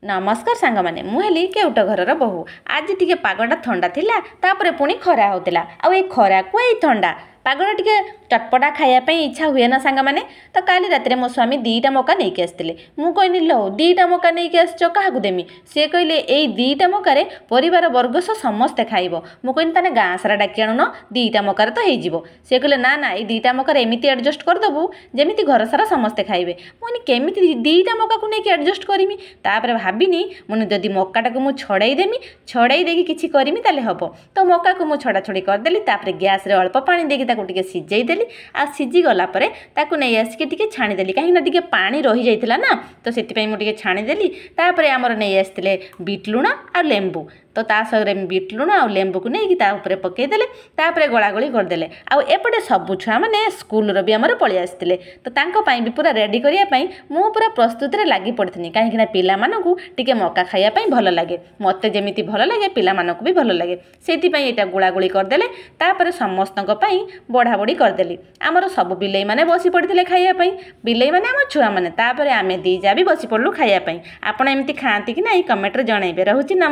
नमस्कार सांग मैंने मुझे केउट घर बहु आज टी पागटा थंडा थिला तापरे पुणी खरा होता आ खरा को थंडा पागटा टी चटपटा खायापी इच्छा हुए ना सांग मैंने तो काली रात मो स्वामी दीटा मौका नहीं आसते मुझे कहनी लो दीटा मौका नहीं आस क्या देमी सी कहले यही दीटा मौके परिवार वर्ग सह समस्ते खाइब मुझे कहनी ताने गाँ सारा डाकी आणुन दीटा मौकार तो हो सी कहले ना ना ये दीटा मौकार एमती एडजस्ट करदेबू जमी घर सारा समस्ते खाइबे मुझे केमी दीटा मौका को लेकिन एडजस्ट करमी तापर भाविनी मुझे जदि मक्काटा को मुझे छड़ाईदेमी छड़ाई देकी किसी करमी ताले हम तो मक्का को मुझे छड़ा छड़ी करदेली तापर गैस रे अल्प पानी देकी ताको टिके सिझेदेली आ सिझी गला परे ताको नहीं आसिक टिके छाणीदेली कहीं टिके पानी रही जाइथिला ना तो सेति मुझे छाणीदेली तापर आमर नहीं आसते बीट लुण आ लेंबू तो ता सगरे बीट लुण आ लेंबू को नहीं तापर पकईदेले तापर गलागली करदेले आउटे सबू छुआ मैंने स्कूल भी आमर पलि आसते तो तांको भी पूरा रेडी करने मु पूरा प्रस्तुत रे लगी पड़ी कहीं पिला मानकु टिके मक्का खाइबा भल लगे मते जेमिति भल लगे पिला मानकु भी भल लगे सेति पई एटा गुलागुली करदेले तापर समस्तक पई बढ़ा बड़ी करदेली आमर सब बिलेई माने बसी पड़िथिले खाइबा बिलेई माने आम छुआ माने तापर आमे दी जा भी बसी पड़लु खाइबा आपण एमति खांती कि नहीं कमेंट रे जणाइबे। रहूची नमस्कार।